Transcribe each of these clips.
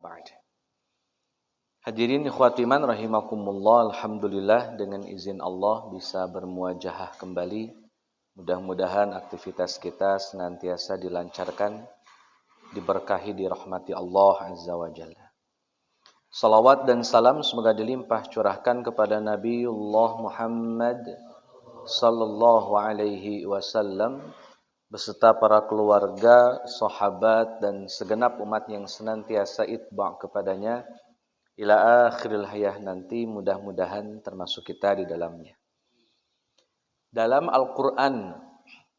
ba'd. Hadirin ikhwati iman rahimakumullah, alhamdulillah dengan izin Allah bisa bermuajahah kembali. Mudah-mudahan aktivitas kita senantiasa dilancarkan, diberkahi, dirahmati Allah Azza wa Jalla. Salawat dan salam semoga dilimpah curahkan kepada Nabiullah Muhammad sallallahu alaihi wasallam beserta para keluarga, sahabat dan segenap umat yang senantiasa itba' kepadanya ila akhiril hayah nanti, mudah-mudahan termasuk kita di dalamnya. Dalam Al-Quran,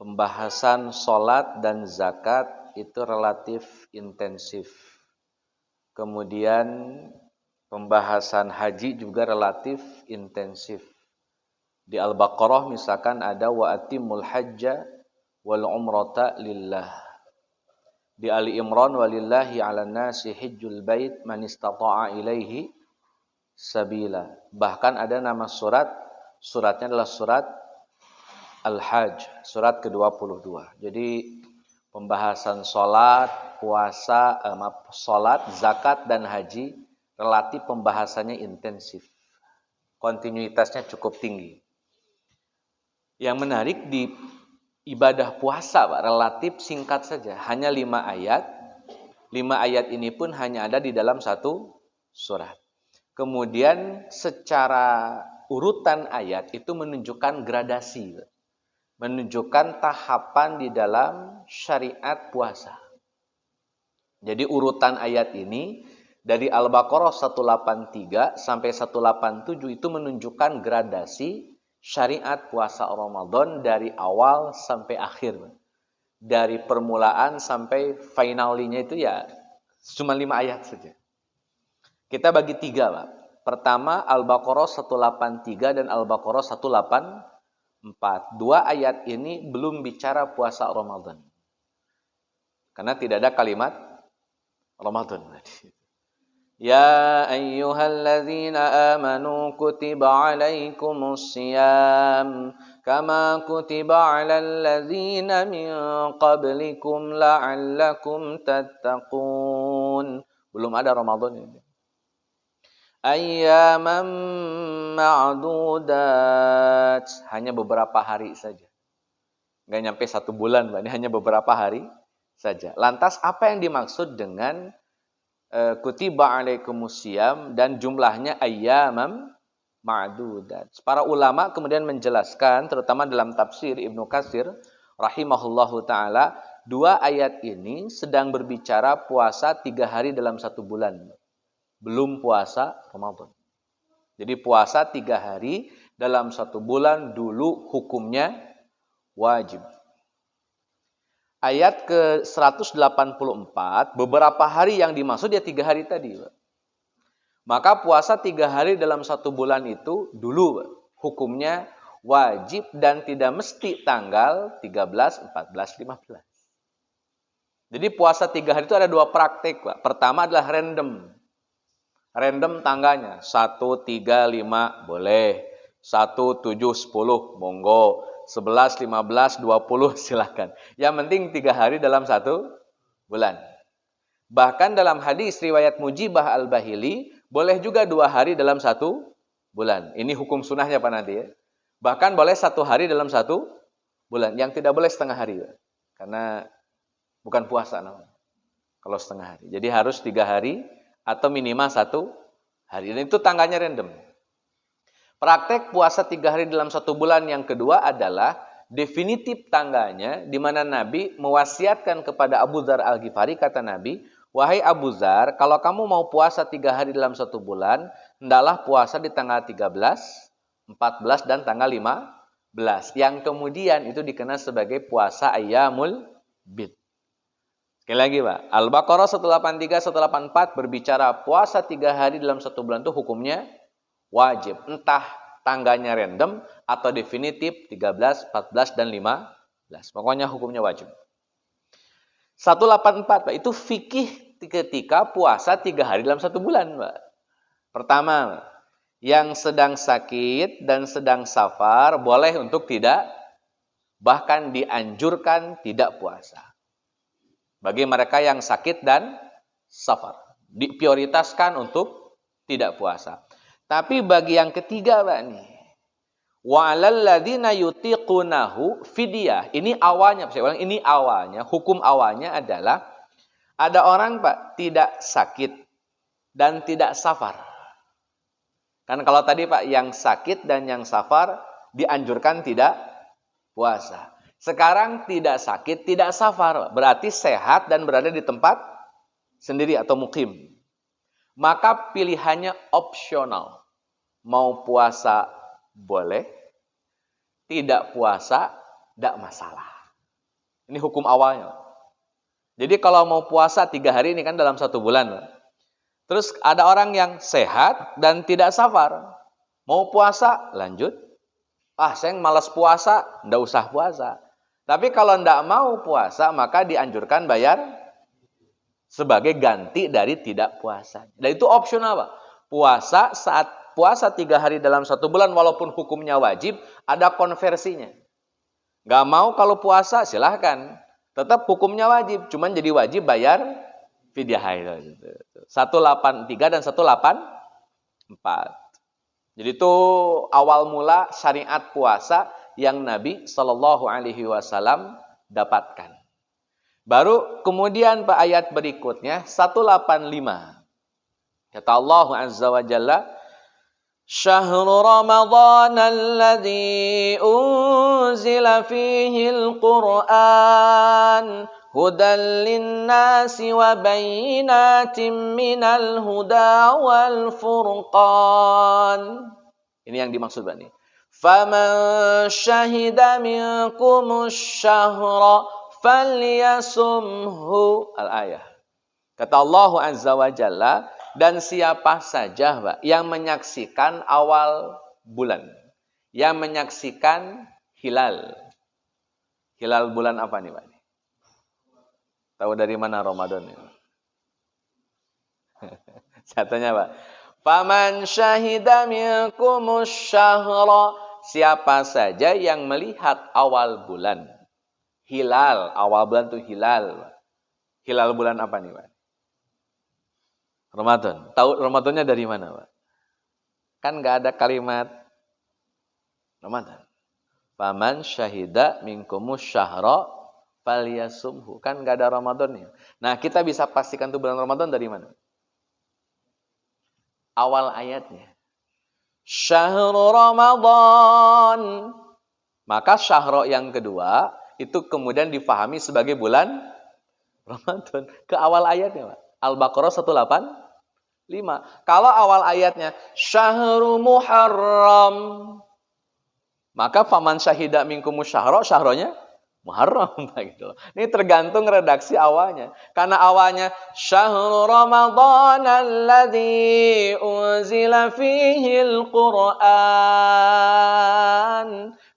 pembahasan sholat dan zakat itu relatif intensif. Kemudian pembahasan haji juga relatif intensif. Di Al-Baqarah misalkan ada wa atimul hajja wal umrata lillah. Di Ali Imran walillahi 'alan nasi hajjul bait man istata'a ilaihi sabila. Bahkan ada nama suratnya adalah surat Al-Hajj, surat ke-22. Jadi pembahasan salat, puasa, salat, zakat dan haji relatif pembahasannya intensif. Kontinuitasnya cukup tinggi. Yang menarik di ibadah puasa, Pak, relatif singkat saja, hanya 5 ayat. 5 ayat ini pun hanya ada di dalam satu surat. Kemudian secara urutan ayat itu menunjukkan gradasi, menunjukkan tahapan di dalam syariat puasa. Jadi urutan ayat ini dari Al-Baqarah 183 sampai 187 itu menunjukkan gradasi syariat puasa Ramadan dari awal sampai akhir. Dari permulaan sampai finalnya itu ya cuma 5 ayat saja. Kita bagi 3, Pak. Pertama Al-Baqarah 183 dan Al-Baqarah 184. 2 ayat ini belum bicara puasa Ramadan. Karena tidak ada kalimat Ramadan. Ya ayyuhalladzina amanu kutiba alaikumus siyam kama kutiba alal ladzina min qablikum la'allakum tattaqun. Belum ada Ramadan ini. Ayyaman ma'dudat, hanya beberapa hari saja. Enggak nyampe 1 bulan, Pak. Ini hanya beberapa hari saja. Lantas apa yang dimaksud dengan kutiba alaikumusiyam dan jumlahnya ayyamam ma'dudat? Para ulama kemudian menjelaskan, terutama dalam tafsir Ibnu Katsir rahimahullahu taala, 2 ayat ini sedang berbicara puasa 3 hari dalam 1 bulan. Belum puasa Ramadan. Jadi puasa 3 hari dalam 1 bulan dulu hukumnya wajib. Ayat ke-184, beberapa hari yang dimaksud ya 3 hari tadi. Maka puasa 3 hari dalam 1 bulan itu dulu hukumnya wajib dan tidak mesti tanggal 13, 14, 15. Jadi puasa 3 hari itu ada 2 praktik, Pak. Pertama adalah random. Random tangganya 1, 3, 5 boleh, 1, 7, 10 monggo, 11, 15, 20 silakan. Yang penting 3 hari dalam 1 bulan. Bahkan dalam hadis riwayat Mujibah Al-Bahili boleh juga 2 hari dalam 1 bulan. Ini hukum sunnahnya Pak nanti ya. Bahkan boleh 1 hari dalam 1 bulan. Yang tidak boleh setengah hari ya. Karena bukan puasa namanya. Kalau setengah hari. Jadi harus 3 hari atau minimal 1 hari. Dan itu tangganya random. Praktek puasa 3 hari dalam 1 bulan yang kedua adalah definitif tangganya, di mana Nabi mewasiatkan kepada Abu Dzar Al-Ghifari, kata Nabi, wahai Abu Dzar, kalau kamu mau puasa 3 hari dalam 1 bulan, hendaklah puasa di tanggal 13, 14 dan tanggal 15. Yang kemudian itu dikenal sebagai puasa Ayyamul Bid. Sekali lagi Pak, Al-Baqarah 183, 184 berbicara puasa 3 hari dalam 1 bulan itu hukumnya wajib. Entah tangganya random atau definitif 13, 14, dan 15. Pokoknya hukumnya wajib. 184 Pak, itu fikih ketika puasa 3 hari dalam 1 bulan Pak. Pertama, yang sedang sakit dan sedang safar boleh untuk tidak, bahkan dianjurkan tidak puasa. Bagi mereka yang sakit dan safar. diprioritaskan untuk tidak puasa. Tapi bagi yang ketiga, Pak, nih, wa 'alal ladzina yutiqunahu fidyah. Ini awalnya, saya ulang, ini awalnya, hukum awalnya adalah ada orang, Pak, tidak sakit dan tidak safar. Kan kalau tadi, Pak, yang sakit dan yang safar dianjurkan tidak puasa. Sekarang tidak sakit, tidak safar, berarti sehat dan berada di tempat sendiri atau mukim. Maka pilihannya opsional. Mau puasa boleh, tidak puasa tidak masalah. Ini hukum awalnya. Jadi kalau mau puasa 3 hari ini kan dalam 1 bulan. Terus ada orang yang sehat dan tidak safar. Mau puasa, lanjut. Saya malas puasa, ndak usah puasa. Tapi kalau ndak mau puasa, maka dianjurkan bayar sebagai ganti dari tidak puasa. Dan itu opsional, Pak. Puasa saat puasa 3 hari dalam 1 bulan, walaupun hukumnya wajib, ada konversinya. Nggak mau kalau puasa, silahkan. Tetap hukumnya wajib, cuman jadi wajib bayar fidyah itu. 183 dan 184. Jadi itu awal mula syariat puasa yang Nabi Shallallahu Alaihi Wasallam dapatkan. Baru kemudian Pak ayat berikutnya 185. Kata Allah Azza wa Jalla, Syahrul Ramadan alladzi unzila fihi al-Qur'an hudan linnasi wa bayyinatin minal huda wal furqan. Ini yang dimaksud, Pak, nih. Faman syahida minkumus syahra falyasumhu. Al-ayah. Kata Allah Azza wa Jalla, dan siapa saja, Pak, yang menyaksikan awal bulan, yang menyaksikan hilal. Hilal bulan apa nih, Pak? Tahu dari mana Ramadan? Satunya, Pak. Faman syahida minkumus syahra. Siapa saja yang melihat awal bulan. Hilal, awal bulan itu hilal. Hilal bulan apa nih, Pak? Ramadan. Tahu Ramadannya dari mana, Pak? Kan nggak ada kalimat Ramadan. Faman syahida minkumus syahra falyasumhu. Kan nggak ada Ramadannya. Nah, kita bisa pastikan itu bulan Ramadan dari mana? Awal ayatnya. Syahrul Ramadan. Maka syahro yang kedua itu kemudian difahami sebagai bulan Ramadan. Ke awal ayatnya, Pak. Al-Baqarah 185. Kalau awal ayatnya Syahrul Muharram, maka faman syahida minkumus syahra, syahronya Muharram, gitu. Ini tergantung redaksi awalnya. Karena awalnya Syahrul Ramadan alladzi unzila fihi al-Qur'an.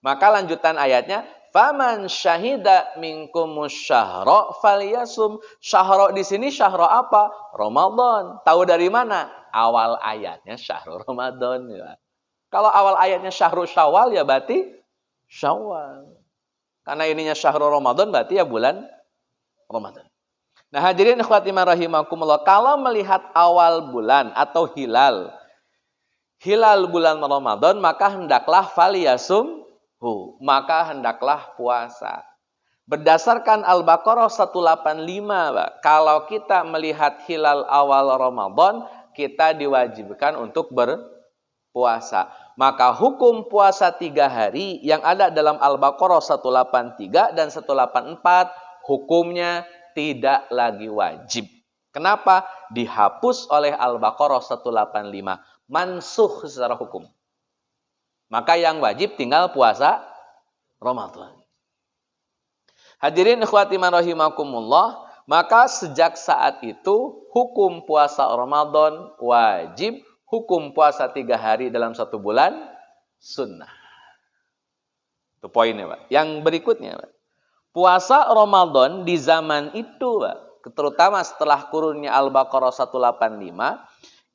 Maka lanjutan ayatnya faman syahida minkumus syahra falyasum. Syahra di sini syahra apa? Ramadan. Tahu dari mana? Awal ayatnya Syahrul Ramadan, ya. Kalau awal ayatnya Syahrul Syawal, ya berarti Syawal. Karena ininya Syahrul Ramadan, berarti ya bulan Ramadan. Nah, hadirin ikhwati rahimakumullah, kalau melihat awal bulan atau hilal bulan Ramadan, maka hendaklah falyasumhu, maka hendaklah puasa. Berdasarkan Al-Baqarah 185, Pak, kalau kita melihat hilal awal Ramadan, kita diwajibkan untuk berpuasa. Maka hukum puasa 3 hari yang ada dalam Al-Baqarah 183 dan 184, hukumnya tidak lagi wajib. Kenapa? Dihapus oleh Al-Baqarah 185. Mansuh secara hukum. Maka yang wajib tinggal puasa Ramadan. Hadirin ikhwati rahimakumullah, maka sejak saat itu hukum puasa Ramadan wajib, hukum puasa 3 hari dalam 1 bulan sunnah. Itu poinnya, Pak. Yang berikutnya, Pak. Puasa Ramadan di zaman itu, Pak, terutama setelah kurunnya Al-Baqarah 185,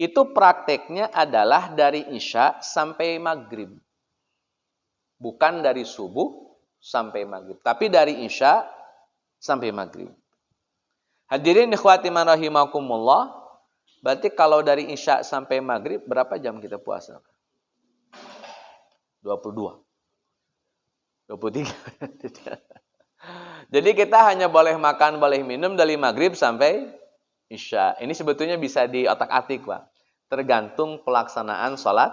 itu prakteknya adalah dari Isya sampai Maghrib. Bukan dari subuh sampai Maghrib, tapi dari Isya sampai Maghrib. Hadirin ikhwati rahimakumullah, Berarti kalau dari Isya sampai Maghrib, berapa jam kita puasa? 22. 23. Jadi kita hanya boleh makan, boleh minum dari Maghrib sampai Isya. Ini sebetulnya bisa diotak-atik, Pak. Tergantung pelaksanaan sholat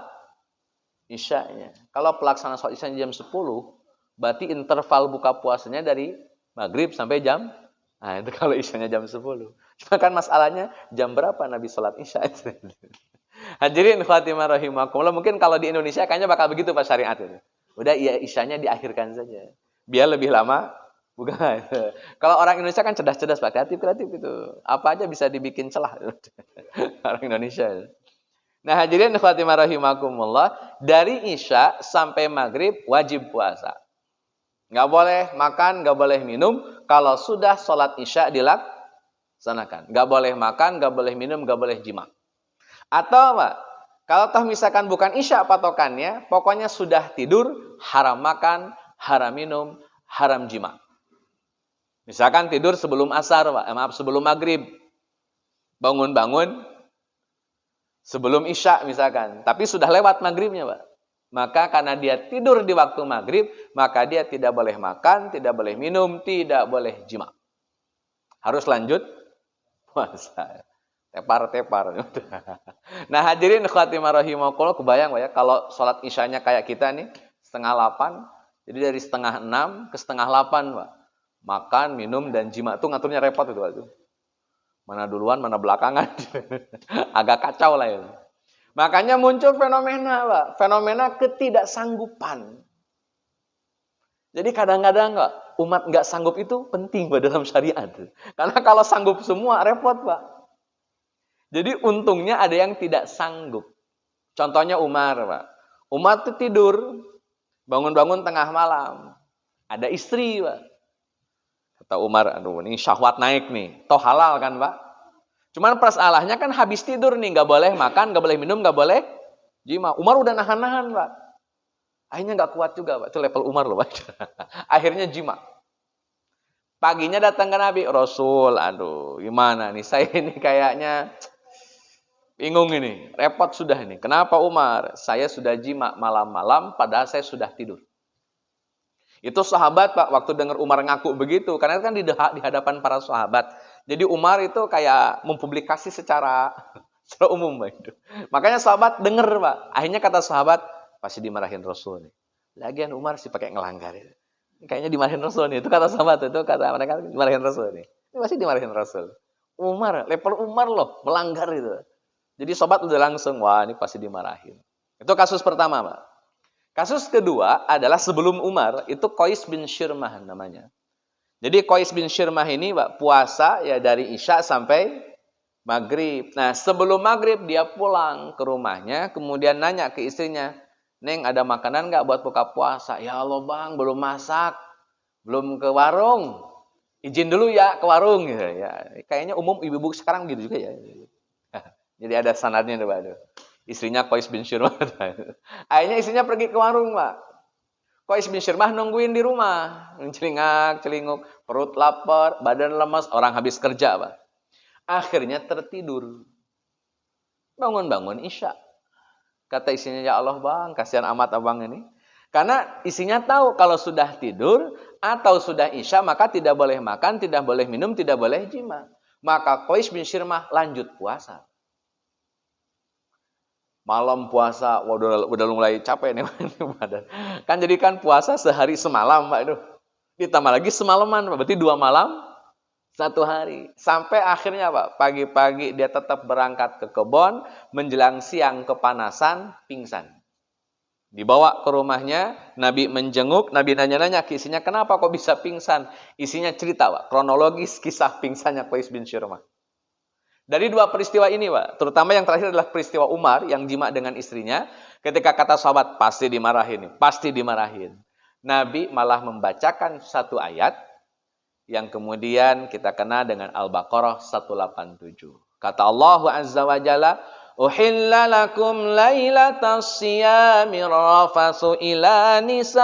Isyanya. Kalau pelaksanaan sholat Isya jam 10, berarti interval buka puasanya dari Maghrib sampai jam, nah itu kalau Isyanya jam 10. Cuma kan masalahnya jam berapa Nabi sholat Isya. Hadirin Fatimah rahimakumullah, mungkin kalau di Indonesia kayaknya bakal begitu Pak syariat itu. Udah iya Isyanya diakhirkan saja. Biar lebih lama bukan. Kalau orang Indonesia kan cerdas-cerdas Pak, kreatif itu. Apa aja bisa dibikin celah. Orang Indonesia. Nah, hadirin Fatimah rahimakumullah, dari Isya sampai Maghrib wajib puasa. Nggak boleh makan, nggak boleh minum kalau sudah sholat Isya dilaksanakan. Nggak boleh makan, nggak boleh minum, nggak boleh jima. Atau apa? Kalau toh misalkan bukan Isya patokannya, pokoknya sudah tidur, haram makan, haram minum, haram jima. Misalkan tidur sebelum asar, sebelum Maghrib. Bangun-bangun sebelum Isya misalkan, tapi sudah lewat Maghribnya, Pak. Maka karena dia tidur di waktu Maghrib, maka dia tidak boleh makan, tidak boleh minum, tidak boleh jima. Harus lanjut puasa. Tepar-tepar. Nah, hadirin khatimah rahimakumullah, kebayang Pak ya, kalau sholat Isyanya kayak kita nih, 7:30, jadi dari 7:30 ke 7:30, Pak. Makan, minum, dan jima. Itu ngaturnya repot itu, Pak. Mana duluan, mana belakangan. Agak kacau lah ya. Makanya muncul fenomena, Pak. Fenomena ketidaksanggupan. Jadi kadang-kadang umat nggak sanggup itu penting Pak dalam syariat. Karena kalau sanggup semua repot, Pak. Jadi untungnya ada yang tidak sanggup. Contohnya Umar, Pak. Umar itu tidur, bangun-bangun tengah malam. Ada istri, Pak. Kata Umar, aduh ini syahwat naik nih. Toh halal kan, Pak? Cuman persalahnya kan habis tidur nih, nggak boleh makan, nggak boleh minum, nggak boleh jima. Umar udah nahan-nahan, Pak. Akhirnya nggak kuat juga, Pak. Itu level Umar loh, Pak. Akhirnya jima. Paginya datang ke Nabi, Rasul, aduh gimana nih, saya ini kayaknya bingung ini, repot sudah ini. Kenapa Umar? Saya sudah jima malam-malam, padahal saya sudah tidur. Itu sahabat, Pak, waktu dengar Umar ngaku begitu, karena kan di hadapan para sahabat. Jadi Umar itu kayak mempublikasi secara umum, Pak. Makanya sahabat dengar, Pak. Akhirnya kata sahabat, pasti dimarahin Rasul nih. Lagian Umar sih pakai ngelanggar. Kayaknya dimarahin Rasul nih. Itu kata sahabat, itu kata mereka dimarahin Rasul nih. Ini pasti dimarahin Rasul. Umar, level Umar loh, melanggar itu. Jadi sahabat udah langsung, wah ini pasti dimarahin. Itu kasus pertama, Pak. Kasus kedua adalah sebelum Umar, itu Qais bin Syirmah namanya. Jadi Qais bin Syirmah ini, Pak, puasa ya dari Isya sampai Maghrib. Nah, sebelum Maghrib dia pulang ke rumahnya, kemudian nanya ke istrinya, Neng ada makanan nggak buat buka puasa? Ya Allah Bang, belum masak, belum ke warung. Izin dulu ya ke warung. Ya, kayaknya umum ibu-ibu sekarang gitu juga ya. Jadi ada sanadnya tuh, Pak. Istrinya Qais bin Syirmah. Akhirnya istrinya pergi ke warung, Pak. Qais bin Syirmah nungguin di rumah. Celingak-celinguk, perut lapar, badan lemas, orang habis kerja, Pak. Akhirnya tertidur. Bangun-bangun Isya. Kata istrinya, ya Allah Bang, kasihan amat abang ini. Karena istrinya tahu kalau sudah tidur atau sudah Isya, maka tidak boleh makan, tidak boleh minum, tidak boleh jima. Maka Qais bin Syirmah lanjut puasa. Malam puasa, udah mulai capek nih. Kan jadi kan puasa sehari semalam, Pak. Aduh. Ditambah lagi semalaman, Pak. Berarti 2 malam, 1 hari. Sampai akhirnya, Pak, pagi-pagi dia tetap berangkat ke kebun, menjelang siang kepanasan, pingsan. Dibawa ke rumahnya, Nabi menjenguk, Nabi nanya-nanya ke isinya, kenapa kok bisa pingsan? Isinya cerita, Pak, kronologis kisah pingsannya Qais bin Syirmah. Dari 2 peristiwa ini, Pak, terutama yang terakhir adalah peristiwa Umar yang jima dengan istrinya, ketika kata sahabat, pasti dimarahin, pasti dimarahin. Nabi malah membacakan 1 ayat, yang kemudian kita kenal dengan Al-Baqarah 187. Kata Allah Azza wa Jalla, Uhilla lakum lailatas siyami rafasu ila nisaikum.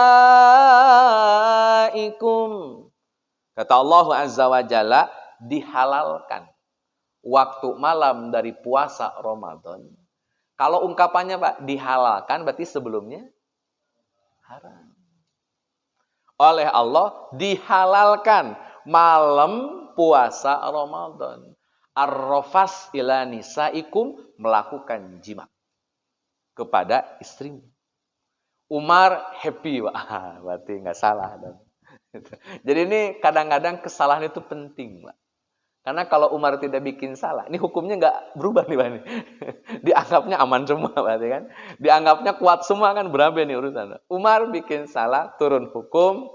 Kata Allah Azza wa Jalla, dihalalkan waktu malam dari puasa Ramadan. Kalau ungkapannya Pak, dihalalkan berarti sebelumnya haram. Oleh Allah dihalalkan malam puasa Ramadan. Ar-rafas ila nisaikum, melakukan jima kepada istrimu. Umar happy, Pak. Berarti nggak salah. Jadi ini kadang-kadang kesalahan itu penting, Pak. Karena kalau Umar tidak bikin salah, ini hukumnya nggak berubah nih, Pak. Dianggapnya aman semua, berarti kan? Dianggapnya kuat semua kan, berapa nih urusan. Umar bikin salah, turun hukum,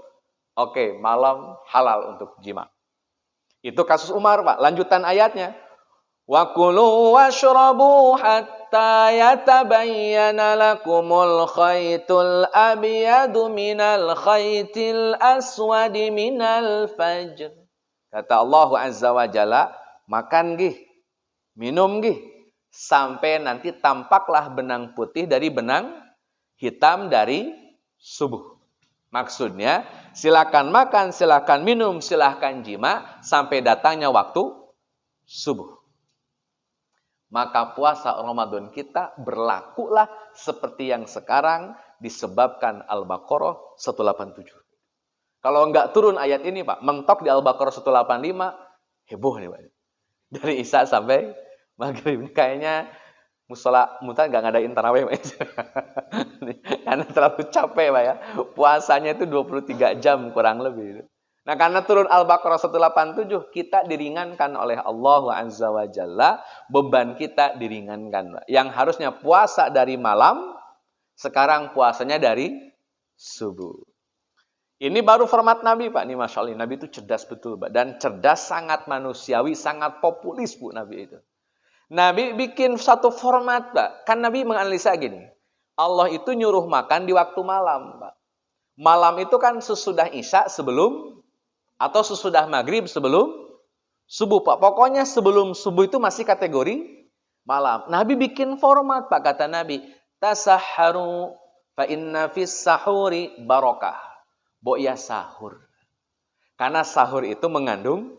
oke, malam halal untuk jima. Itu kasus Umar, Pak. Lanjutan ayatnya. Wa kulu washrabu hatta yatabayyana lakumul khaytul abyadu minal khaytil aswadi minal fajr. Kata Allah Azza wa Jalla, makan gih, minum gih, sampai nanti tampaklah benang putih dari benang hitam dari subuh. Maksudnya, silakan makan, silakan minum, silakan jima, sampai datangnya waktu subuh. Maka puasa Ramadan kita berlakulah seperti yang sekarang disebabkan Al-Baqarah 187. Kalau enggak turun ayat ini, Pak, mentok di Al-Baqarah 185, heboh nih, Pak. Dari Isya sampai Maghrib. Kayaknya musola mutan enggak ngadain tarawih, Pak. Karena terlalu capek, Pak ya. Puasanya itu 23 jam kurang lebih. Nah, karena turun Al-Baqarah 187, kita diringankan oleh Allah Azza wa Jalla, beban kita diringankan, Pak. Yang harusnya puasa dari malam, sekarang puasanya dari subuh. Ini baru format Nabi, Pak. Ini Masya Allah, Nabi itu cerdas betul, Pak. Dan cerdas sangat manusiawi, sangat populis, Bu, Nabi itu. Nabi bikin satu format, Pak. Kan Nabi menganalisa gini. Allah itu nyuruh makan di waktu malam, Pak. Malam itu kan sesudah Isya sebelum, atau sesudah Maghrib sebelum subuh, Pak. Pokoknya sebelum subuh itu masih kategori malam. Nabi bikin format, Pak. Kata Nabi, tasahharu fa inna fis sahuri barakah. Boya sahur. Karena sahur itu mengandung,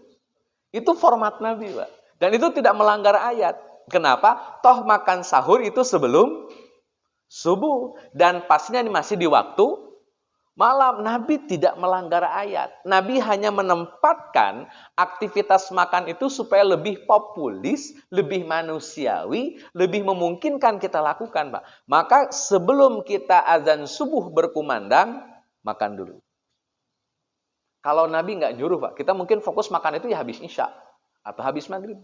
itu format Nabi, Pak. Dan itu tidak melanggar ayat. Kenapa? Toh makan sahur itu sebelum subuh. Dan pastinya masih di waktu malam. Nabi tidak melanggar ayat. Nabi hanya menempatkan aktivitas makan itu supaya lebih populis, lebih manusiawi, lebih memungkinkan kita lakukan, Pak. Maka sebelum kita azan subuh berkumandang, makan dulu. Kalau Nabi nggak nyuruh, Pak, kita mungkin fokus makan itu ya habis Isya atau habis Maghrib.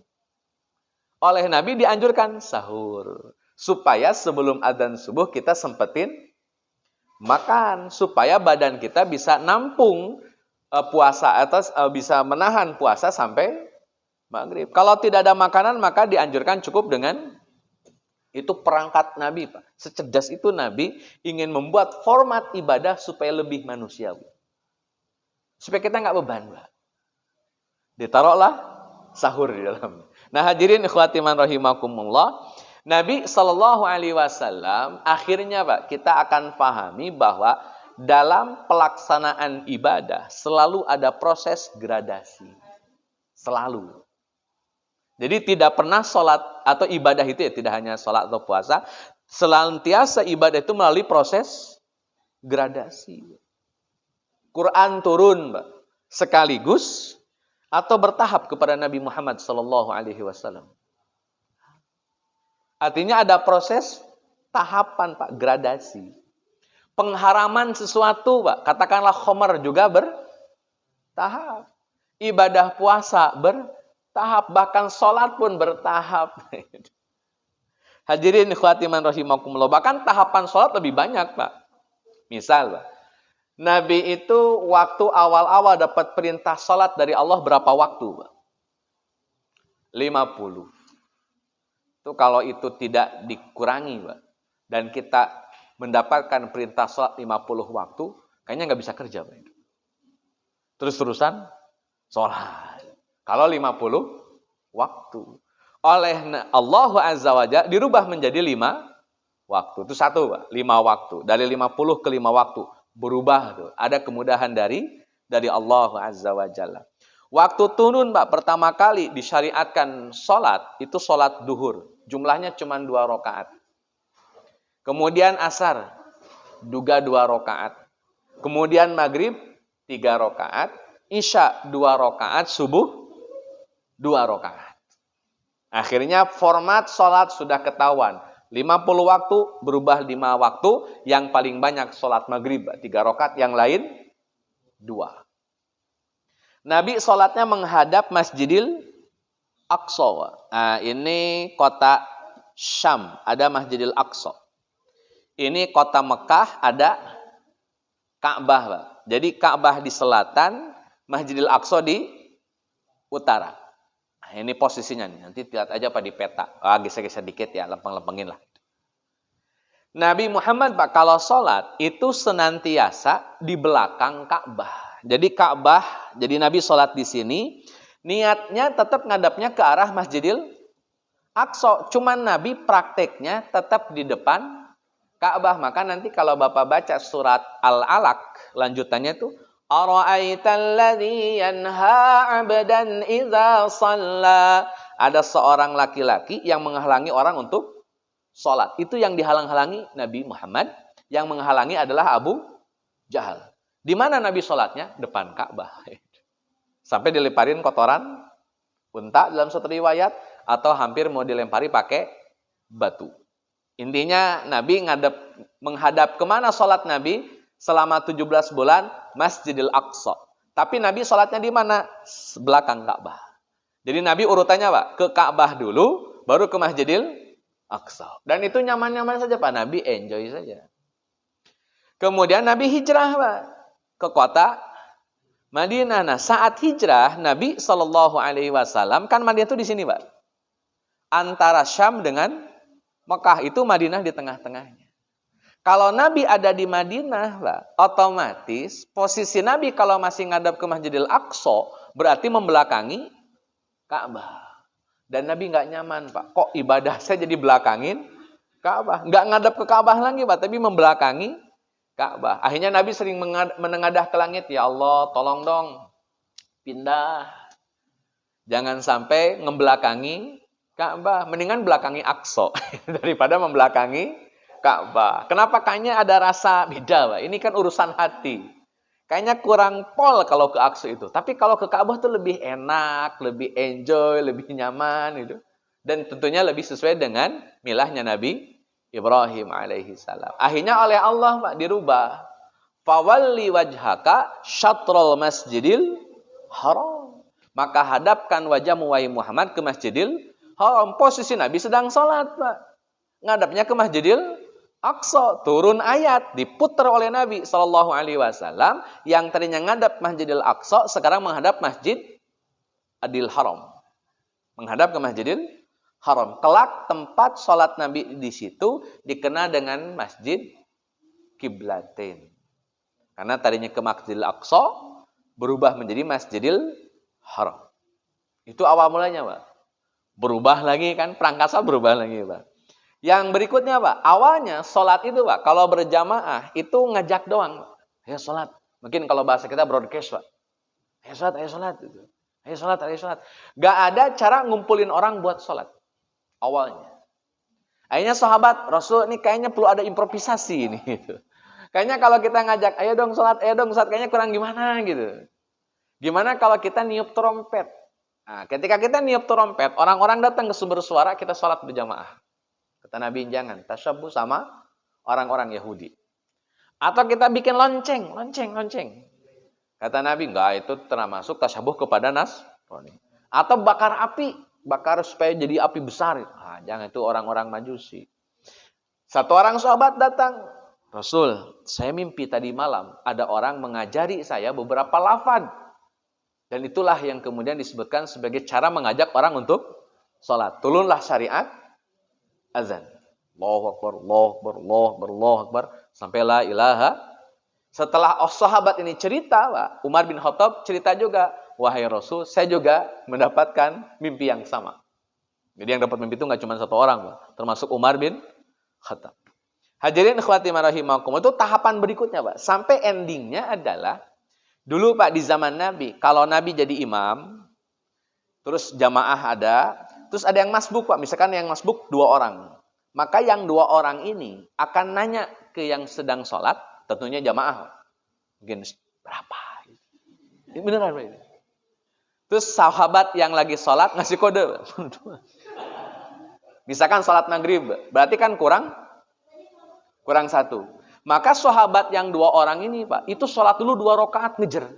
Oleh Nabi dianjurkan sahur. Supaya sebelum adzan subuh kita sempetin makan. Supaya badan kita bisa nampung puasa atau bisa menahan puasa sampai Maghrib. Kalau tidak ada makanan, maka dianjurkan cukup dengan itu perangkat Nabi, Pak. Secerdas itu Nabi ingin membuat format ibadah supaya lebih manusiawi. Supaya kita nggak beban, Pak. Ditaruhlah sahur di dalam. Nah, hadirin ikhwati man rahimakumullah, Nabi SAW akhirnya, Pak, kita akan pahami bahwa dalam pelaksanaan ibadah selalu ada proses gradasi. Selalu. Jadi tidak pernah sholat atau ibadah itu ya, tidak hanya sholat atau puasa, senantiasa ibadah itu melalui proses gradasi. Quran turun, Mbak, sekaligus atau bertahap kepada Nabi Muhammad SAW. Artinya ada proses tahapan, Pak, gradasi. Pengharaman sesuatu, Pak, katakanlah khamar juga bertahap. Ibadah puasa bertahap, bahkan sholat pun bertahap. Hadirin ikhwati man rahimakumullah, bahkan tahapan sholat lebih banyak, Pak. Misal, Pak, Nabi itu waktu awal-awal dapat perintah sholat dari Allah berapa waktu, Pak? 50. Itu kalau itu tidak dikurangi, Pak, dan kita mendapatkan perintah sholat 50 waktu, kayaknya nggak bisa kerja, Pak. Terus-terusan sholat. Kalau 50 waktu. Oleh Allah Azza wa Jalla dirubah menjadi 5 waktu. Itu satu, Pak. 5 waktu. Dari 50 ke 5 waktu. Berubah tuh. Ada kemudahan dari Allah Azza wa Jalla. Waktu turun, Pak, pertama kali disyariatkan sholat, itu sholat duhur. Jumlahnya cuma 2 rakaat. Kemudian asar, juga 2 rakaat. Kemudian maghrib, 3 rakaat. Isya, 2 rakaat. Subuh, 2 rakaat. Akhirnya format sholat sudah ketahuan. 50 waktu berubah 5 waktu. Yang paling banyak sholat maghrib, 3 rakaat. Yang lain, 2. Nabi sholatnya menghadap Masjidil Aqsa. Nah, ini kota Syam, ada Masjidil Aqsa. Ini kota Mekah, ada Ka'bah, Pak. Jadi Ka'bah di selatan, Masjidil Aqsa di utara. Nah, ini posisinya nih. Nanti lihat aja Pak di peta. Geser-geser dikit ya, lempeng-lempengin lah. Nabi Muhammad, Pak, kalau sholat itu senantiasa di belakang Ka'bah. Jadi Ka'bah, jadi Nabi sholat di sini, niatnya tetap ngadapnya ke arah Masjidil Aqsa. Cuman Nabi prakteknya tetap di depan Ka'bah. Maka nanti kalau Bapak baca surat Al-Alaq, lanjutannya tuh, Ara'aital ladzi yanha 'abdan idza shalla. Ada seorang laki-laki yang menghalangi orang untuk sholat. Itu yang dihalang-halangi Nabi Muhammad. Yang menghalangi adalah Abu Jahal. Di mana Nabi sholatnya? Depan Ka'bah. Sampai dilemparin kotoran unta dalam satu riwayat, atau hampir mau dilempari pakai batu. Intinya Nabi menghadap kemana sholat Nabi? Selama 17 bulan, Masjidil Aqsa. Tapi Nabi sholatnya di mana? Belakang Ka'bah. Jadi Nabi urutannya, Pak, ke Ka'bah dulu, baru ke Masjidil Aqsa. Dan itu nyaman-nyaman saja, Pak. Nabi enjoy saja. Kemudian Nabi hijrah, Pak, ke kota Madinah. Nah, saat hijrah Nabi SAW, kan Madinah itu di sini, Pak. Antara Syam dengan Mekah, itu Madinah di tengah-tengahnya. Kalau Nabi ada di Madinah, Pak, otomatis posisi Nabi kalau masih ngadap ke Masjidil Aqsa berarti membelakangi Ka'bah. Dan Nabi nggak nyaman, Pak. Kok ibadah saya jadi belakangin Ka'bah? Nggak ngadap ke Ka'bah lagi, Pak, tapi membelakangi Ka'bah. Akhirnya Nabi sering menengadah ke langit, ya Allah, tolong dong, pindah. Jangan sampai ngebelakangi Ka'bah. Mendingan belakangi Aqsa daripada membelakangi Ka'bah. Kenapa? Kayaknya ada rasa beda, Pak. Ini kan urusan hati. Kayaknya kurang pol kalau ke Aqsa itu. Tapi kalau ke Ka'bah tuh lebih enak, lebih enjoy, lebih nyaman gitu. Dan tentunya lebih sesuai dengan milahnya Nabi Ibrahim alaihi salam. Akhirnya oleh Allah, Pak, dirubah. Fawalli wajhaka syatrul masjidil haram. Maka hadapkan wajahmu wahai Muhammad ke Masjidil Haram. Posisi Nabi sedang sholat, Pak. Ngadapnya ke Masjidil Aqsa. Turun ayat, diputar oleh Nabi SAW. Yang tadinya ngadap Masjidil Aqsa, sekarang menghadap Masjid Adil Haram. Menghadap ke Masjidil Haram. Kelak tempat sholat Nabi di situ dikenal dengan Masjid Qiblatain. Karena tadinya ke Masjidil Aqsa, berubah menjadi Masjidil Haram. Itu awal mulanya, Pak. Berubah lagi kan, perangkasa berubah lagi, Pak. Yang berikutnya, Pak, awalnya sholat itu, Pak, kalau berjamaah itu ngajak doang, Pak. Ayo sholat. Mungkin kalau bahasa kita broadcast, Pak. Ayo sholat, ayo sholat. Ayo sholat, ayo sholat. Gak ada cara ngumpulin orang buat sholat. Awalnya. Akhirnya sahabat, Rasul ini kayaknya perlu ada improvisasi ini. Gitu. Kayaknya kalau kita ngajak, ayo dong sholat, kayaknya kurang gimana gitu. Gimana kalau kita niup trompet? Nah, ketika kita niup trompet, orang-orang datang ke sumber suara, kita sholat berjamaah. Kata Nabi, jangan tasyabbuh sama orang-orang Yahudi. Atau kita bikin lonceng. Kata Nabi, enggak, itu termasuk tasyabbuh kepada Nasrani. Atau bakar api. Bakar supaya jadi api besar. Ah, jangan, itu orang-orang Majusi. Satu orang sahabat datang. Rasul, saya mimpi tadi malam. Ada orang mengajari saya beberapa lafaz. Dan itulah yang kemudian disebutkan sebagai cara mengajak orang untuk sholat. Turunlah syariat azan. Allahu Akbar, Allahu Akbar, Allahu Akbar, Allahu Akbar. Sampai la ilaha. Setelah sahabat ini cerita, Pak, Umar bin Khattab cerita juga. Wahai Rasul, saya juga mendapatkan mimpi yang sama. Jadi yang dapat mimpi itu nggak cuma satu orang, Pak. Termasuk Umar bin Khattab. Hadirin ikhwati rahimakumullah, itu tahapan berikutnya, Pak. Sampai endingnya adalah Dulu Pak di zaman Nabi, kalau Nabi jadi imam, terus jamaah ada, terus ada yang masbuk Pak, misalkan yang masbuk 2 orang. Maka yang 2 orang ini akan nanya ke yang sedang sholat, tentunya jamaah. Mungkin berapa? Ini beneran Pak ini. Terus sahabat yang lagi sholat ngasih kode. Misalkan sholat maghrib, berarti kan kurang 1. Maka sahabat yang 2 orang ini Pak, itu sholat dulu 2 rakaat ngejar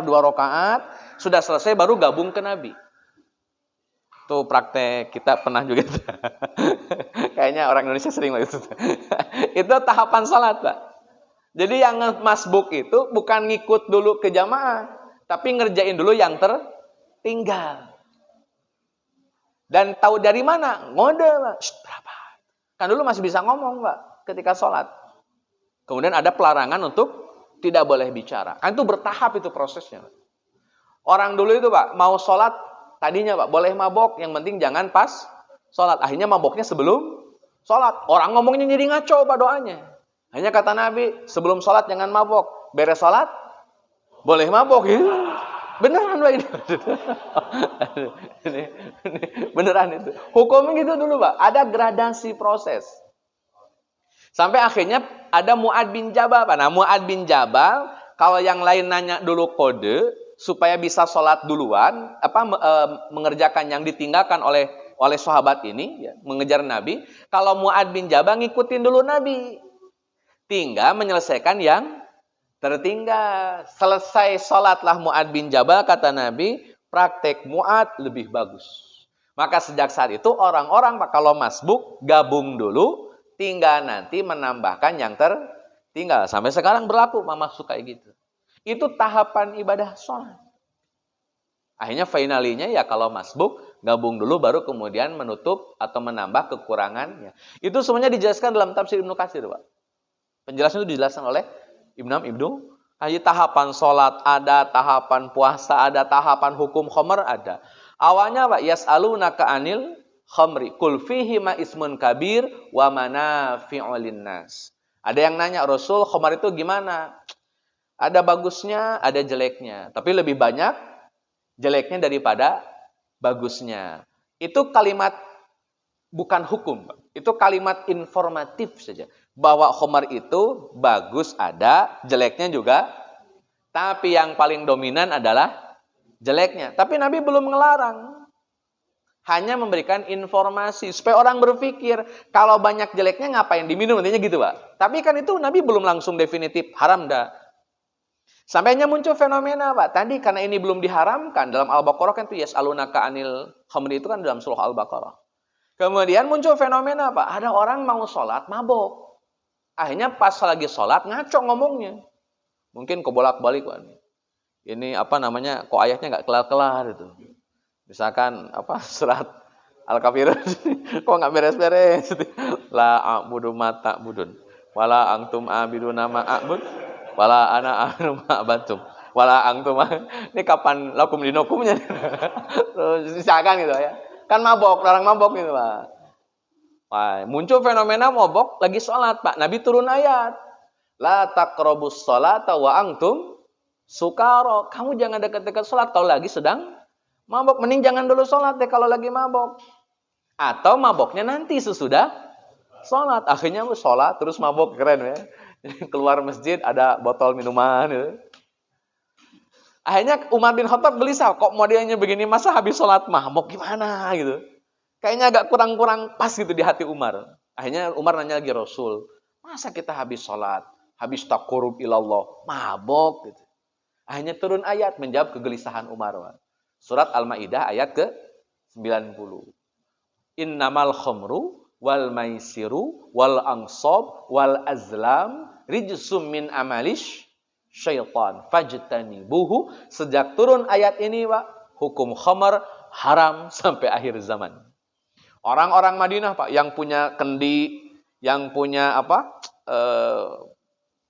2 rakaat, sudah selesai baru gabung ke Nabi. Tuh praktek, kita pernah juga. Kayaknya orang Indonesia sering lah itu. Itu tahapan sholat Pak. Jadi yang masbuk itu bukan ngikut dulu ke jamaah, tapi ngerjain dulu yang tertinggal. Dan tahu dari mana? Ngode Pak. Berapa? Kan dulu masih bisa ngomong Pak ketika sholat. Kemudian ada pelarangan untuk tidak boleh bicara. Kan itu bertahap itu prosesnya. Orang dulu itu Pak, mau sholat tadinya Pak, boleh mabok, yang penting jangan pas sholat. Akhirnya maboknya sebelum sholat. Orang ngomongnya jadi ngaco Pak doanya. Hanya kata Nabi, sebelum sholat jangan mabok. Beres sholat, boleh mabok. Ya. Beneran Pak ini. Beneran itu. Hukumnya gitu dulu Pak. Ada gradasi proses. Sampai akhirnya ada Mu'ad bin Jabal. Nah Mu'ad bin Jabal, kalau yang lain nanya dulu kode, supaya bisa sholat duluan, mengerjakan yang ditinggalkan oleh sahabat ini, ya, mengejar Nabi. Kalau Mu'ad bin Jabal ngikutin dulu Nabi. Tinggal menyelesaikan yang tertinggal. Selesai sholatlah Mu'ad bin Jabal, kata Nabi, praktek Mu'ad lebih bagus. Maka sejak saat itu orang-orang kalau masbuk gabung dulu, tinggal nanti menambahkan yang tertinggal. Sampai sekarang berlaku, mama suka kayak gitu. Itu tahapan ibadah sholat. Akhirnya finalinya ya kalau masbuk, gabung dulu baru kemudian menutup atau menambah kekurangannya. Itu semuanya dijelaskan dalam tafsir Ibnu Katsir, Pak. Penjelasan itu dijelaskan oleh Ibnu. Jadi tahapan sholat ada, tahapan puasa ada, tahapan hukum khamr ada. Awalnya Pak, yas'alunaka anil khamri kul fihi ma ismun kabir wa manafi'u linnas. Ada yang nanya, Rasul, khamr itu gimana? Ada bagusnya, ada jeleknya. Tapi lebih banyak jeleknya daripada bagusnya. Itu kalimat bukan hukum, Pak. Itu kalimat informatif saja. Bahwa khamr itu bagus ada, jeleknya juga. Tapi yang paling dominan adalah jeleknya. Tapi Nabi belum melarang. Hanya memberikan informasi. Supaya orang berpikir, kalau banyak jeleknya ngapain diminum? Intinya gitu Pak. Tapi kan itu Nabi belum langsung definitif haram dah. Sampainya muncul fenomena Pak. Tadi karena ini belum diharamkan. Dalam Al-Baqarah kan itu yas'alunaka anil khamri itu kan dalam surah Al-Baqarah. Kemudian muncul fenomena Pak. Ada orang mau sholat mabok. Akhirnya pas lagi sholat ngaco ngomongnya. Mungkin kebolak-balik Pak. Ini kok ayatnya nggak kelar-kelar itu. Misalkan surat Al-Kafirun kok nggak beres-beres. La a'budu ma ta'budun wala antum a'biduna ma a'bud wala ana a'budu ma a'badtum wala antum. Ini kapan lakum dinukumnya? Terus misalkan gitu ya. Kan mabok, larang mabok gitu Pak. Wah, muncul fenomena mabok lagi sholat Pak. Nabi turun ayat. La taqrabus sholata wa antum sukara. Kamu jangan dekat-dekat sholat kalau lagi sedang mabok. Mending jangan dulu sholat deh kalau lagi mabok. Atau maboknya nanti sesudah sholat. Akhirnya sholat terus mabok, keren ya. Keluar masjid ada botol minuman gitu. Akhirnya Umar bin Khattab gelisah. Kok modelnya begini, masa habis sholat mabok gimana gitu. Kayaknya agak kurang-kurang pas gitu di hati Umar. Akhirnya Umar nanya lagi, Rasul, masa kita habis sholat, habis taqarrub ilallah, mabok gitu. Akhirnya turun ayat menjawab kegelisahan Umar. Surat Al-Maidah ayat ke-90. Innamal khamru wal maisiru wal ansab wal azlam rijsum min amalish syaitan fajtanibuhu. Sejak turun ayat ini Pak, hukum khamr haram sampai akhir zaman. Orang-orang Madinah Pak yang punya kendi, yang punya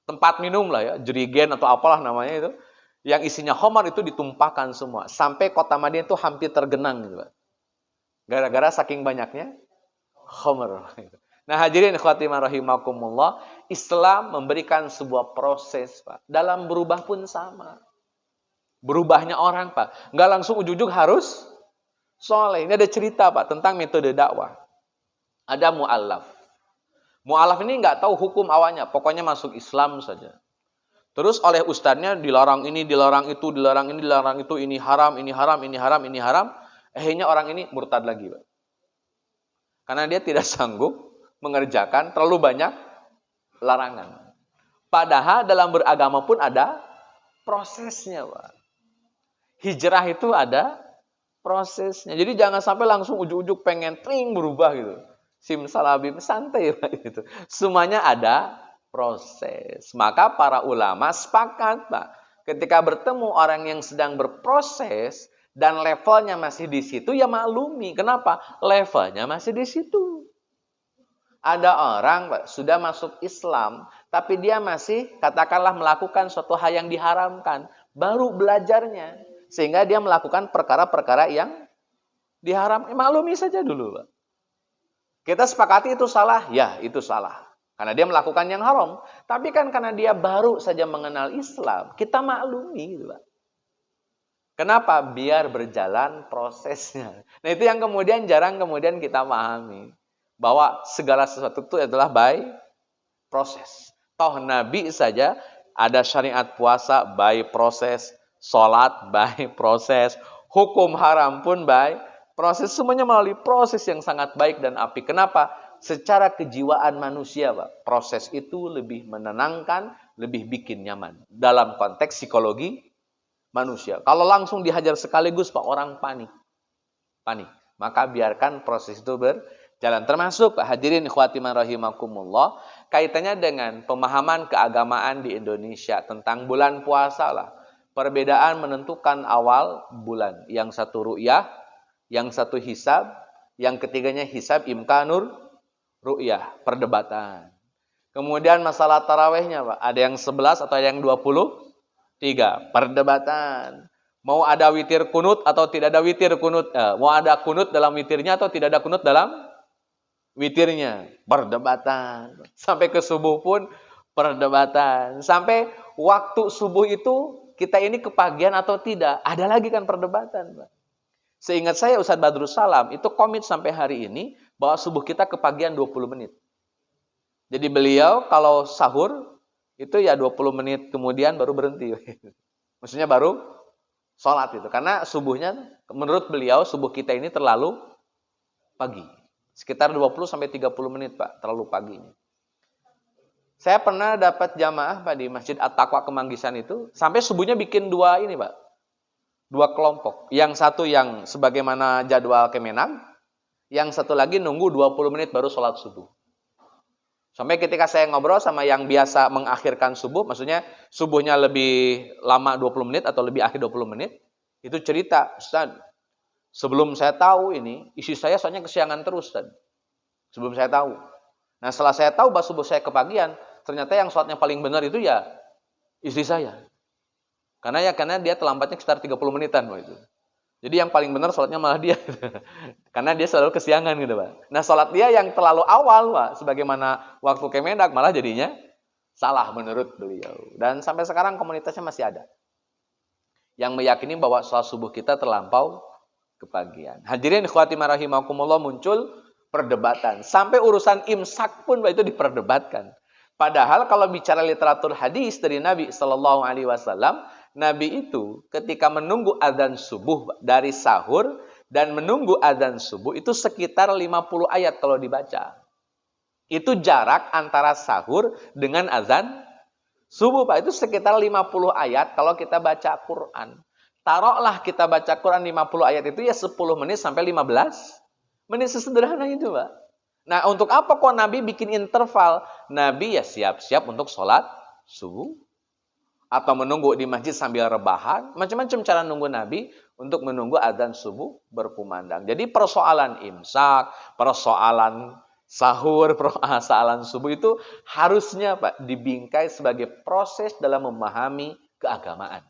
tempat minum lah ya, jerigen atau apalah namanya itu, yang isinya khamr itu ditumpahkan semua sampai kota Madinah itu hampir tergenang gitu Pak. Gara-gara saking banyaknya khamr. Nah, hadirin ikhwatimah rahimakumullah, Islam memberikan sebuah proses, Pak. Dalam berubah pun sama. Berubahnya orang, Pak. Nggak langsung ujuk-ujuk harus soleh. Ini ada cerita, Pak, tentang metode dakwah. Ada mu'allaf. Mu'allaf ini nggak tahu hukum awalnya. Pokoknya masuk Islam saja. Terus oleh ustadznya dilarang ini, dilarang itu, dilarang ini, dilarang itu. Ini haram, ini haram, ini haram, ini haram. Akhirnya orang ini murtad lagi, Pak. Karena dia tidak sanggup mengerjakan terlalu banyak larangan. Padahal dalam beragama pun ada prosesnya, Pak. Hijrah itu ada prosesnya. Jadi jangan sampai langsung ujuk-ujuk pengen tring berubah gitu. Simsalabim, santai, Pak, gitu. Semuanya ada proses. Maka para ulama sepakat, Pak. Ketika bertemu orang yang sedang berproses dan levelnya masih di situ, ya maklumi. Kenapa? Levelnya masih di situ. Ada orang, Pak, sudah masuk Islam, tapi dia masih, katakanlah, melakukan suatu hal yang diharamkan. Baru belajarnya. Sehingga dia melakukan perkara-perkara yang diharamkan. Maklumi saja dulu, Pak. Kita sepakati itu salah? Ya, itu salah. Karena dia melakukan yang haram. Tapi kan karena dia baru saja mengenal Islam, kita maklumi, gitu, Pak. Kenapa? Biar berjalan prosesnya. Nah, itu yang kemudian jarang kemudian kita pahami. Bahwa segala sesuatu itu adalah by proses. Toh Nabi saja ada syariat puasa by proses, sholat by proses, hukum haram pun by proses. Semuanya melalui proses yang sangat baik dan apik. Kenapa? Secara kejiwaan manusia, Pak, proses itu lebih menenangkan, lebih bikin nyaman. Dalam konteks psikologi manusia. Kalau langsung dihajar sekaligus, Pak, orang panik. Maka biarkan proses itu berjalan. Termasuk, hadirin ikhwatiman rahimakumullah, kaitannya dengan pemahaman keagamaan di Indonesia tentang bulan puasa lah. Perbedaan menentukan awal bulan. Yang satu ru'yah, yang satu hisab, yang ketiganya hisab imkanur ru'yah, perdebatan. Kemudian masalah tarawehnya, Pak, ada yang 11 atau ada yang 23, perdebatan. Mau ada witir kunut atau tidak ada witir kunut. Mau ada kunut dalam witirnya atau tidak ada kunut dalam witirnya. Perdebatan. Sampai ke subuh pun perdebatan. Sampai waktu subuh itu kita ini kepagian atau tidak. Ada lagi kan perdebatan, Pak. Seingat saya Ustadz Badrus Salam itu komit sampai hari ini bahwa subuh kita kepagian 20 menit. Jadi beliau kalau sahur itu ya 20 menit kemudian baru berhenti. Maksudnya baru sholat itu. Karena subuhnya, menurut beliau, subuh kita ini terlalu pagi. Sekitar 20-30 menit, Pak. Terlalu paginya. Saya pernah dapat jamaah, Pak, di Masjid At-Taqwa Kemanggisan itu. Sampai subuhnya bikin dua ini, Pak. Dua kelompok. Yang satu yang sebagaimana jadwal Kemenang. Yang satu lagi nunggu 20 menit baru sholat subuh. Sampai ketika saya ngobrol sama yang biasa mengakhirkan subuh, maksudnya subuhnya lebih lama 20 menit atau lebih akhir 20 menit, itu cerita, Ustaz, sebelum saya tahu ini, istri saya soalnya kesiangan terus, Ustaz. Sebelum saya tahu. Nah, setelah saya tahu bahwa subuh saya kepagian, ternyata yang sholatnya paling benar itu ya istri saya. Karena dia terlambatnya sekitar 30 menitan, Pak, itu. Jadi yang paling benar sholatnya malah dia. Karena dia selalu kesiangan gitu, Pak. Nah, sholat dia yang terlalu awal, Pak. Sebagaimana waktu Kemendak malah jadinya salah menurut beliau. Dan sampai sekarang komunitasnya masih ada. Yang meyakini bahwa sholat subuh kita terlampau kepagian. Hadirin ikhwatimah rahimakumullah, muncul perdebatan. Sampai urusan imsak pun, Pak, itu diperdebatkan. Padahal kalau bicara literatur hadis dari Nabi SAW, Nabi itu ketika menunggu adzan subuh dari sahur dan menunggu adzan subuh itu sekitar 50 ayat kalau dibaca. Itu jarak antara sahur dengan adzan subuh, Pak. Itu sekitar 50 ayat kalau kita baca Quran. Taruhlah kita baca Quran 50 ayat itu ya 10 menit sampai 15 menit, sesederhana itu, Pak. Nah, untuk apa kok Nabi bikin interval? Nabi ya siap-siap untuk sholat subuh. Atau menunggu di masjid sambil rebahan. Macam-macam cara nunggu Nabi untuk menunggu adzan subuh berkumandang. Jadi persoalan imsak, persoalan sahur, persoalan subuh itu harusnya, Pak, dibingkai sebagai proses dalam memahami keagamaan.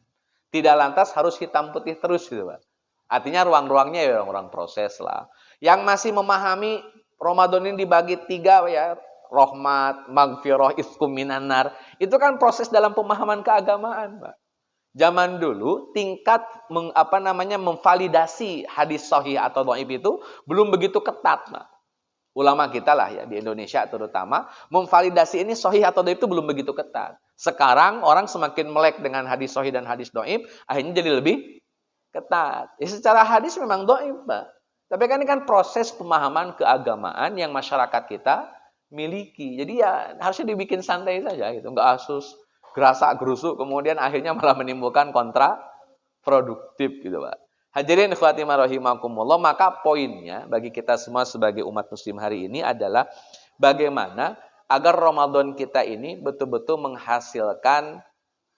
Tidak lantas harus hitam putih terus gitu, Pak. Artinya ruang-ruangnya ya ruang proses lah. Yang masih memahami Ramadan ini dibagi 3 ya, rahmat, magfirah, iskum minanar. Itu kan proses dalam pemahaman keagamaan, Pak. Zaman dulu tingkat memvalidasi hadis sahih atau dhaif itu belum begitu ketat, Pak. Ulama kita lah ya di Indonesia terutama memvalidasi ini sahih atau dhaif itu belum begitu ketat. Sekarang orang semakin melek dengan hadis sahih dan hadis dhaif, akhirnya jadi lebih ketat. Ya, secara hadis memang dhaif, Pak. Tapi kan ini kan proses pemahaman keagamaan yang masyarakat kita miliki. Jadi ya harusnya dibikin santai saja gitu, nggak asus gerasak gerusuk kemudian akhirnya malah menimbulkan kontraproduktif gitu, Pak. Hadirin ikhwatimah rahimakumullah, maka poinnya bagi kita semua sebagai umat muslim hari ini adalah bagaimana agar Ramadan kita ini betul-betul menghasilkan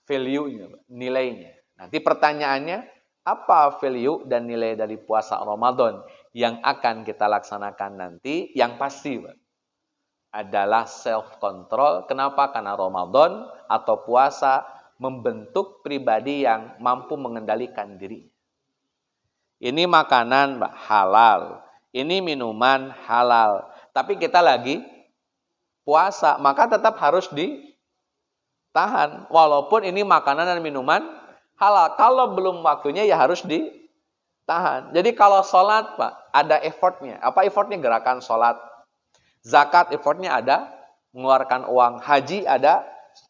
value-nya, nilainya. Nanti pertanyaannya, apa value dan nilai dari puasa Ramadan yang akan kita laksanakan nanti? Yang pasti, Pak, adalah self-control. Kenapa? Karena Ramadan atau puasa membentuk pribadi yang mampu mengendalikan diri. Ini makanan halal, ini minuman halal. Tapi kita lagi puasa, maka tetap harus ditahan. Walaupun ini makanan dan minuman halal. Kalau belum waktunya ya harus ditahan. Jadi kalau sholat, Pak, ada effortnya. Apa effortnya? Gerakan sholat. Zakat effortnya ada, mengeluarkan uang. Haji ada,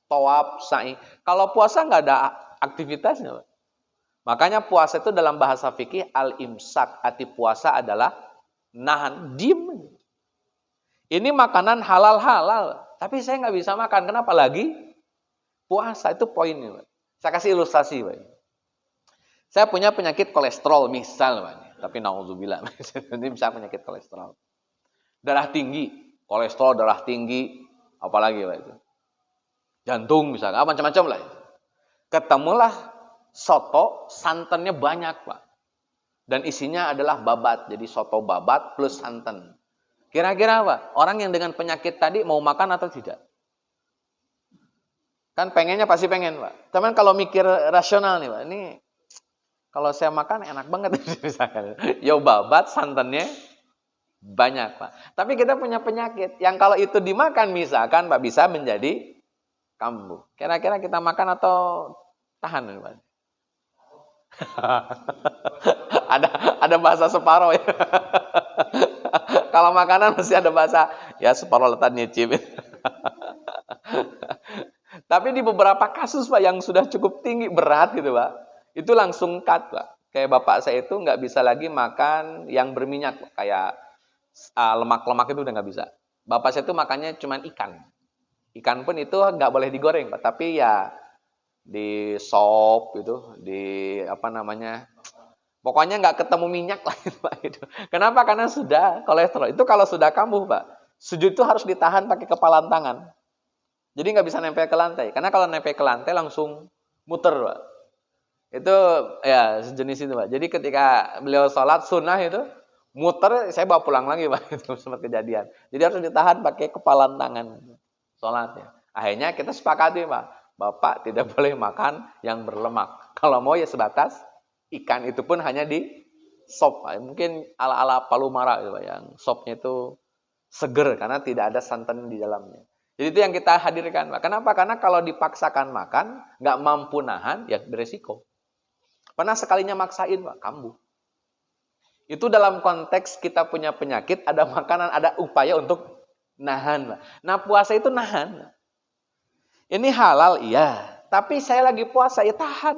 tawaf, sa'i. Kalau puasa nggak ada aktivitasnya, Pak. Makanya puasa itu dalam bahasa fikih al-imsak. Arti puasa adalah nahan, diem. Ini makanan halal-halal, tapi saya nggak bisa makan. Kenapa lagi? Puasa itu poinnya, Pak. Saya kasih ilustrasi, Pak. Saya punya penyakit kolesterol, misal, Pak. Tapi naudzubillah, ini bisa penyakit kolesterol. Darah tinggi, kolesterol darah tinggi, apalagi Pak itu. Jantung misalnya, macam-macam lah. Ketemulah soto, santannya banyak, Pak. Dan isinya adalah babat, jadi soto babat plus santan. Kira-kira apa? Orang yang dengan penyakit tadi mau makan atau tidak? Kan pengennya pasti pengen, Pak. Cuman kalau mikir rasional nih, Pak, ini kalau saya makan enak banget misalkan. Ya babat, santannya banyak, Pak. Tapi kita punya penyakit yang kalau itu dimakan misalkan, Pak, bisa menjadi kambuh. Kira-kira kita makan atau tahan, Pak? ada bahasa separuh ya. Kalau makanan mesti ada bahasa ya separuh letak nyicip. Tapi di beberapa kasus, Pak, yang sudah cukup tinggi berat gitu, Pak, itu langsung cut, Pak. Kayak bapak saya itu nggak bisa lagi makan yang berminyak, Pak. Kayak lemak-lemak itu udah nggak bisa. Bapak saya itu makannya cuma ikan. Ikan pun itu nggak boleh digoreng, Pak. Tapi ya di sop gitu, di pokoknya nggak ketemu minyak lah, Pak. Itu. Kenapa? Karena sudah kolesterol. Itu kalau sudah kambuh, Pak, sujud itu harus ditahan pakai kepalan tangan. Jadi nggak bisa nempel ke lantai. Karena kalau nempel ke lantai langsung muter, Pak. Itu ya sejenis itu, Pak. Jadi ketika beliau sholat sunnah itu muter, saya bawa pulang lagi, Pak. Itu sempat kejadian. Jadi harus ditahan pakai kepalan tangan sholatnya. Akhirnya kita sepakati, Pak. Bapak tidak boleh makan yang berlemak. Kalau mau ya sebatas ikan, itu pun hanya di sop. Mungkin ala-ala Palumara gitu, Pak. Yang sopnya itu seger karena tidak ada santan di dalamnya. Jadi itu yang kita hadirkan, Pak. Kenapa? Karena kalau dipaksakan makan, nggak mampu nahan, ya beresiko. Pernah sekalinya maksain, Pak, kambuh. Itu dalam konteks kita punya penyakit, ada makanan, ada upaya untuk nahan, Pak. Nah, puasa itu nahan. Ini halal, iya. Tapi saya lagi puasa, ya tahan.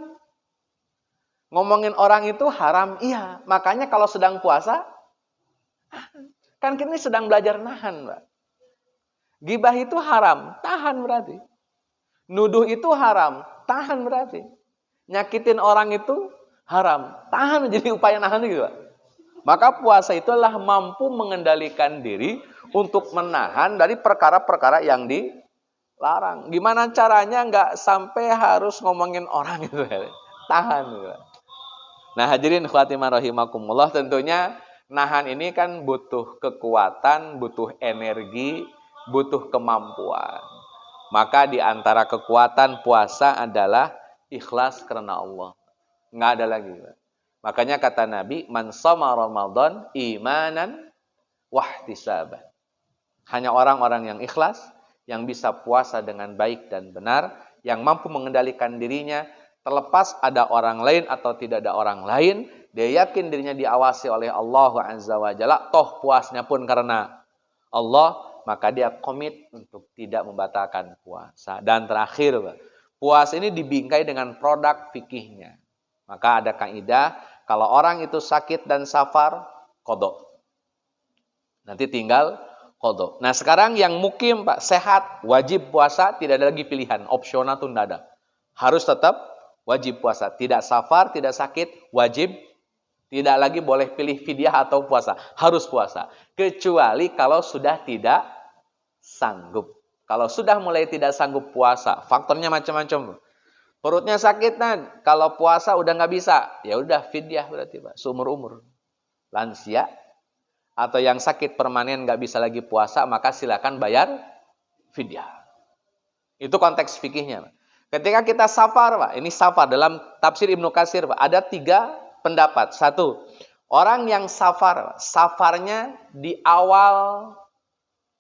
Ngomongin orang itu haram, iya. Makanya kalau sedang puasa, kan kita sedang belajar nahan, Pak. Gibah itu haram, tahan berarti. Nuduh itu haram, tahan berarti. Nyakitin orang itu haram, tahan, jadi upaya nahan gitu, Pak. Maka puasa itulah mampu mengendalikan diri untuk menahan dari perkara-perkara yang dilarang. Gimana caranya nggak sampai harus ngomongin orang gitu, tahan gitu. Nah, hadirin khawatimah rahimakumullah, tentunya nahan ini kan butuh kekuatan, butuh energi, butuh kemampuan. Maka di antara kekuatan puasa adalah ikhlas karena Allah. Nggak ada lagi. Makanya kata Nabi, man shoma Ramadan imanan wahtisaban. Hanya orang-orang yang ikhlas, yang bisa puasa dengan baik dan benar, yang mampu mengendalikan dirinya, terlepas ada orang lain atau tidak ada orang lain, dia yakin dirinya diawasi oleh Allah Azza wa Jalla, toh puasnya pun karena Allah, maka dia komit untuk tidak membatalkan puasa. Dan terakhir, puasa ini dibingkai dengan produk fikihnya. Maka ada kaidah, kalau orang itu sakit dan safar, qadha. Nanti tinggal qadha. Nah sekarang yang mukim Pak, sehat, wajib puasa, tidak ada lagi pilihan, opsional tuh tidak ada. Harus tetap wajib puasa. Tidak safar, tidak sakit, wajib. Tidak lagi boleh pilih fidyah atau puasa. Harus puasa. Kecuali kalau sudah tidak sanggup. Kalau sudah mulai tidak sanggup puasa, faktornya macam-macam. Perutnya sakit, nah, kalau puasa udah nggak bisa, ya udah fidyah berarti Pak, seumur-umur. Lansia atau yang sakit permanen nggak bisa lagi puasa, maka silakan bayar fidyah. Itu konteks fikihnya. Ketika kita safar, Pak, ini safar dalam tafsir Ibnu Katsir, Pak, ada 3 pendapat. 1, orang yang safar, safarnya di awal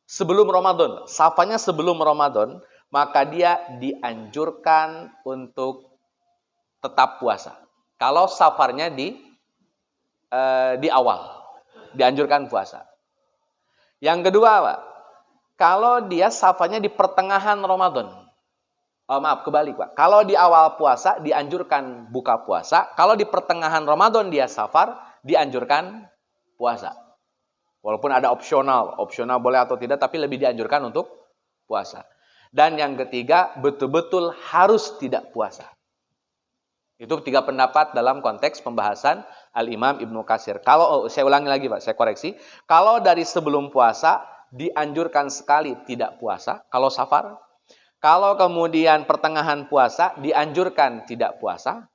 sebelum Ramadan, safarnya sebelum Ramadan, maka dia dianjurkan untuk tetap puasa. Kalau safarnya di awal, dianjurkan puasa. Yang kedua, Pak, kalau dia safarnya di pertengahan Ramadan, kebalik Pak. Kalau di awal puasa dianjurkan buka puasa, kalau di pertengahan Ramadan dia safar, dianjurkan puasa. Walaupun ada opsional boleh atau tidak, tapi lebih dianjurkan untuk puasa. Dan yang ketiga, betul-betul harus tidak puasa. Itu 3 pendapat dalam konteks pembahasan Al-Imam Ibnu Katsir. Kalau saya ulangi lagi Pak, saya koreksi. Kalau dari sebelum puasa dianjurkan sekali tidak puasa, kalau safar. Kalau kemudian pertengahan puasa dianjurkan tidak puasa,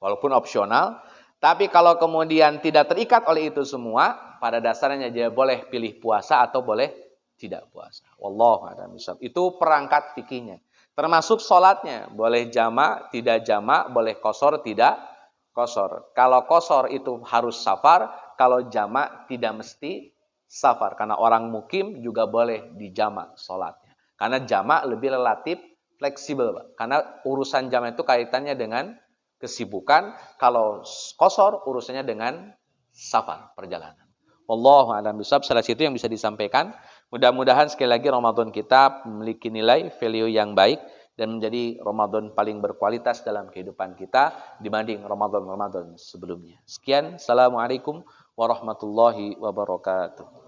walaupun opsional. Tapi kalau kemudian tidak terikat oleh itu semua, pada dasarnya dia boleh pilih puasa atau boleh tidak puasa. Wallahu a'lam bishawab. Itu perangkat fikihnya. Termasuk sholatnya, boleh jamak, tidak jamak, boleh qashar, tidak qashar. Kalau qashar itu harus safar, kalau jamak tidak mesti safar. Karena orang mukim juga boleh dijamak sholatnya. Karena jamak lebih relatif fleksibel, Pak. Karena urusan jamak itu kaitannya dengan kesibukan. Kalau qashar urusannya dengan safar, perjalanan. Wallahu a'lam bishawab. Salah satu yang bisa disampaikan. Mudah-mudahan sekali lagi Ramadan kita memiliki nilai value yang baik dan menjadi Ramadan paling berkualitas dalam kehidupan kita dibanding Ramadan sebelumnya. Sekian, Assalamualaikum warahmatullahi wabarakatuh.